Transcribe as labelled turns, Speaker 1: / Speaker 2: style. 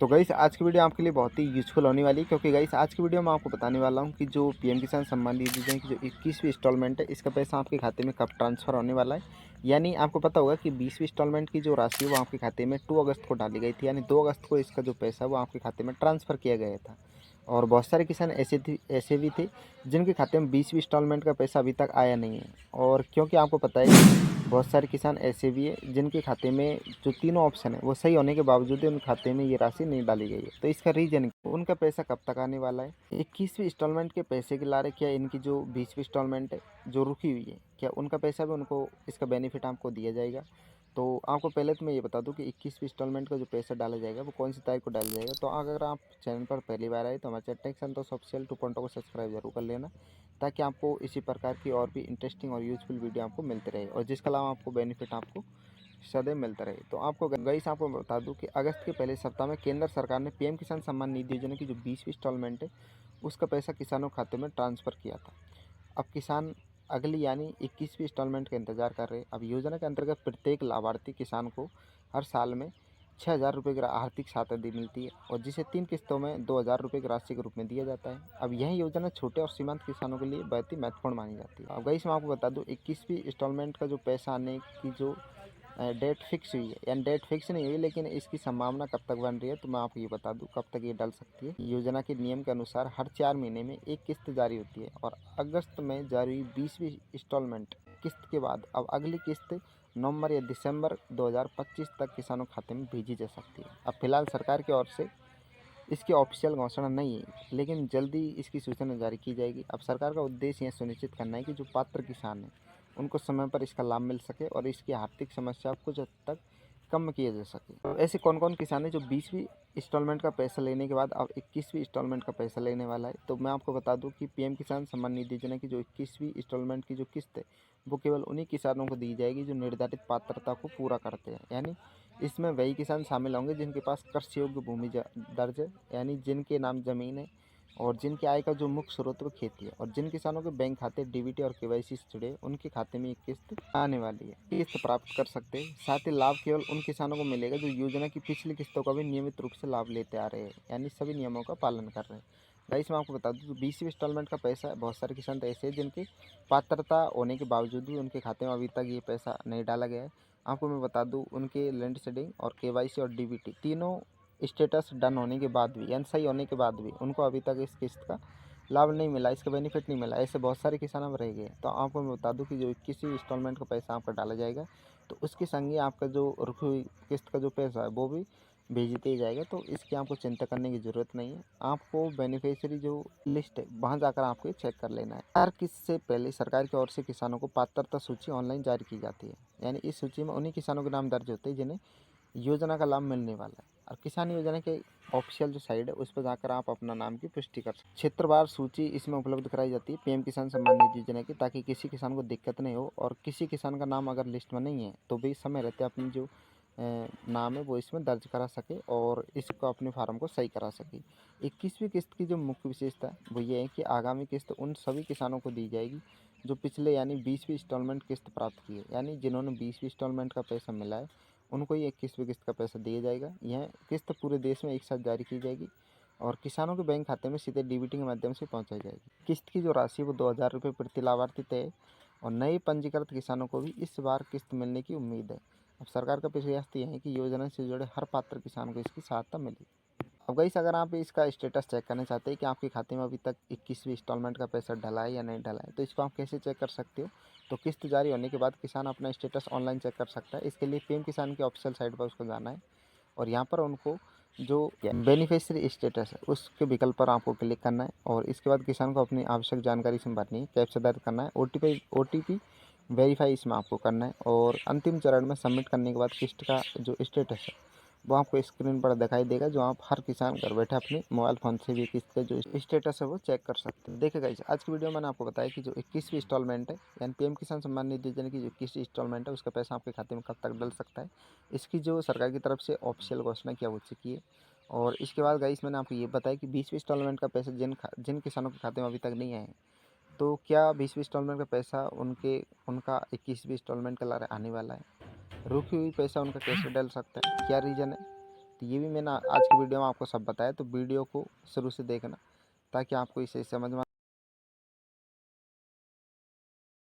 Speaker 1: तो गाइस आज की वीडियो आपके लिए बहुत ही यूज़फुल होने वाली है, क्योंकि गाइस आज की वीडियो में आपको बताने वाला हूं कि जो पीएम किसान सम्मान निधि योजना की जो 21वीं इंस्टॉलमेंट है, इसका पैसा आपके खाते में कब ट्रांसफ़र होने वाला है। यानी आपको पता होगा कि 20वीं इंस्टॉलमेंट की जो राशि है वो आपके खाते में 2 अगस्त को डाली गई थी, यानी 2 अगस्त को इसका जो पैसा वो आपके खाते में ट्रांसफ़र किया गया था। और बहुत सारे किसान ऐसे भी थे जिनके खाते में 20वीं इंस्टॉलमेंट का पैसा अभी तक आया नहीं है। और क्योंकि आपको पता है कि बहुत सारे किसान ऐसे भी हैं जिनके खाते में जो तीनों ऑप्शन है वो सही होने के बावजूद भी उन खाते में ये राशि नहीं डाली गई है। तो इसका रीज़न उनका पैसा कब तक आने वाला है, 21वीं इंस्टॉलमेंट के पैसे के लारे क्या इनकी जो 20वीं इंस्टॉलमेंट है जो रुकी हुई है, क्या उनका पैसा भी उनको इसका बेनिफिट आपको दिया जाएगा। तो आपको पहले तो मैं ये बता दूं कि 21वीं इंस्टॉलमेंट का जो पैसा डाला जाएगा वो कौन सी तारीख को डाला जाएगा। तो अगर आप चैनल पर पहली बार आए तो हमारे चैनल टेक संतोष ऑफिशियल 2.0 को सब्सक्राइब जरूर कर लेना, ताकि आपको इसी प्रकार की और भी इंटरेस्टिंग और यूजफुल वीडियो आपको मिलते रहे और जिसके अलावा आपको बेनिफिट आपको सदैव मिलता रहे। तो आपको बता दूं कि अगस्त के पहले सप्ताह में केंद्र सरकार ने पीएम किसान सम्मान निधि योजना की जो 20वीं इंस्टॉलमेंट है उसका पैसा किसानों के खाते में ट्रांसफ़र किया था। अब किसान अगली यानी 21वीं इंस्टॉलमेंट का इंतजार कर रहे हैं। अब योजना के अंतर्गत प्रत्येक लाभार्थी किसान को हर साल में 6,000 रुपये की आर्थिक सहायता दी मिलती है, और जिसे 3 किस्तों में 2,000 रुपये की राशि के रूप में दिया जाता है। अब यह योजना छोटे और सीमांत किसानों के लिए बहुत ही महत्वपूर्ण मानी जाती है। अब गाइस मैं आपको बता दूं 21वीं इंस्टॉलमेंट का जो पैसा आने की जो डेट फिक्स हुई है, यानी डेट फिक्स नहीं हुई लेकिन इसकी संभावना कब तक बन रही है, तो मैं आपको ये बता दूं कब तक ये डल सकती है। योजना के नियम के अनुसार हर 4 महीने में एक किस्त जारी होती है, और अगस्त में जारी हुई 20वीं इंस्टॉलमेंट किस्त के बाद अब अगली किस्त नवंबर या दिसंबर 2025 तक किसानों के खाते में भेजी जा सकती है। अब फिलहाल सरकार की ओर से इसकी ऑफिशियल घोषणा नहीं है, लेकिन जल्दी इसकी सूचना जारी की जाएगी। अब सरकार का उद्देश्य यह सुनिश्चित करना है कि जो पात्र किसान हैं उनको समय पर इसका लाभ मिल सके और इसकी आर्थिक समस्या कुछ हद तक कम किया जा सके। तो ऐसे कौन कौन किसान है जो 20वीं इंस्टॉलमेंट का पैसा लेने के बाद अब 21वीं इंस्टॉलमेंट का पैसा लेने वाला है, तो मैं आपको बता दूं कि पीएम किसान सम्मान निधि योजना की जो 21वीं इंस्टॉलमेंट की जो किस्त है वो केवल उन्हीं किसानों को दी जाएगी जो निर्धारित पात्रता को पूरा करते हैं। यानी इसमें वही किसान शामिल होंगे जिनके पास कृषि योग्य भूमि दर्ज है, यानी जिनके नाम जमीन है और जिनके आय का जो मुख्य स्रोत वो खेती है, और जिन किसानों के बैंक खाते डीबीटी और केवाईसी से जुड़े उनके खाते में एक किस्त आने वाली है, किस्त प्राप्त कर सकते हैं। साथ ही लाभ केवल उन किसानों को मिलेगा जो योजना की पिछली किस्तों का भी नियमित रूप से लाभ लेते आ रहे हैं, यानी सभी नियमों का पालन कर रहे हैं। गाइस मैं आपको बता दूं तो 20वीं इंस्टॉलमेंट का पैसा है, बहुत सारे किसान तो ऐसे हैं जिनकी पात्रता होने के बावजूद भी उनके खाते में अभी तक ये पैसा नहीं डाला गया है। आपको मैं बता दूं उनके लैंड शेडिंग और केवाईसी और डीबीटी तीनों स्टेटस डन होने के बाद भी यानी सही होने के बाद भी उनको अभी तक इस किस्त का लाभ नहीं मिला, इसका बेनिफिट नहीं मिला। ऐसे बहुत सारे किसान अब रह गए। तो आपको मैं बता दूं कि जो 21वीं इंस्टॉलमेंट का पैसा आपका डाला जाएगा तो उसके संग ही आपका जो रुकी हुई किस्त का जो पैसा है वो भी भेजते ही जाएगा। तो इसकी आपको चिंता करने की ज़रूरत नहीं है। आपको बेनिफिशियरी जो लिस्ट है वहाँ जाकर आपको ये चेक कर लेना है। हर किस्त से पहले सरकार की ओर से किसानों को पात्रता सूची ऑनलाइन जारी की जाती है, यानी इस सूची में उन्हीं किसानों के नाम दर्ज होते हैं जिन्हें योजना का लाभ मिलने वाला है। और किसान योजना के ऑफिशियल जो साइट है उस पर जाकर आप अपना नाम की पुष्टि कर सकते हैं। क्षेत्रवार सूची इसमें उपलब्ध कराई जाती है पीएम किसान सम्मान निधि योजना की, ताकि किसी किसान को दिक्कत नहीं हो, और किसी किसान का नाम अगर लिस्ट में नहीं है तो भी समय रहते अपनी जो नाम है वो इसमें दर्ज करा सके और इसको अपने फार्म को सही करा सके। 21वीं किस्त की जो मुख्य विशेषता है वो ये है कि आगामी किस्त उन सभी किसानों को दी जाएगी जो पिछले यानी 20वीं इंस्टॉलमेंट किस्त प्राप्त की है, यानी जिन्होंने 20वीं इंस्टॉलमेंट का पैसा मिला है उनको ही 21वीं किस्त का पैसा दिया जाएगा। यह किस्त पूरे देश में एक साथ जारी की जाएगी और किसानों के बैंक खाते में सीधे डीबीटी के माध्यम से पहुंचाई जाएगी। किस्त की जो राशि है वो 2,000 रुपये प्रति लाभार्थी तय है, और नए पंजीकृत किसानों को भी इस बार किस्त मिलने की उम्मीद है। अब सरकार का प्रयास तो यह है कि योजना से जुड़े हर पात्र किसान को इसकी सहायता मिले। अब गाइस अगर आप इसका स्टेटस चेक करना चाहते हैं कि आपके खाते में अभी तक 21वीं इंस्टॉलमेंट का पैसा डला है या नहीं डला है, तो इसको आप कैसे चेक कर सकते हो। तो किस्त जारी होने के बाद किसान अपना स्टेटस ऑनलाइन चेक कर सकता है। इसके लिए पीएम किसान की ऑफिशियल साइट पर उसको जाना है, और यहाँ पर उनको जो बेनिफिशियरी स्टेटस है उसके विकल्प पर आपको क्लिक करना है, और इसके बाद किसान को अपनी आवश्यक जानकारी इसमें भरनी है, कैप्चा दर्ज करना है, ओटीपी वेरीफाई इसमें आपको करना है, और अंतिम चरण में सबमिट करने के बाद किस्त का जो स्टेटस है वो आपको स्क्रीन पर दिखाई देगा, जो आप हर किसान घर बैठे अपने मोबाइल फ़ोन से भी किस्त का जो स्टेटस है वो चेक कर सकते हैं। देखिए गाइस आज की वीडियो में मैंने आपको बताया कि जो 21वीं इंस्टॉलमेंट है यानी पीएम किसान सम्मान निधि योजना की जो 21वीं इंस्टॉलमेंट है उसका पैसा आपके खाते में कब तक डल सकता है। इसकी जो सरकार की तरफ से ऑफिशियल घोषणा क्या हो चुकी है, और इसके बाद गाइस मैंने आपको ये बताया कि 20वीं इंस्टॉलमेंट का पैसा जिन किसानों के खाते में अभी तक नहीं आया है, तो क्या 20वीं इंस्टॉलमेंट का पैसा उनका 21वीं इंस्टॉलमेंट का आने वाला है। रुकी हुई पैसा उनका कैसे डल सकता है, क्या रीज़न है, तो ये भी मैंने आज की वीडियो में आपको सब बताया, तो वीडियो को शुरू से देखना ताकि आपको इसे समझ में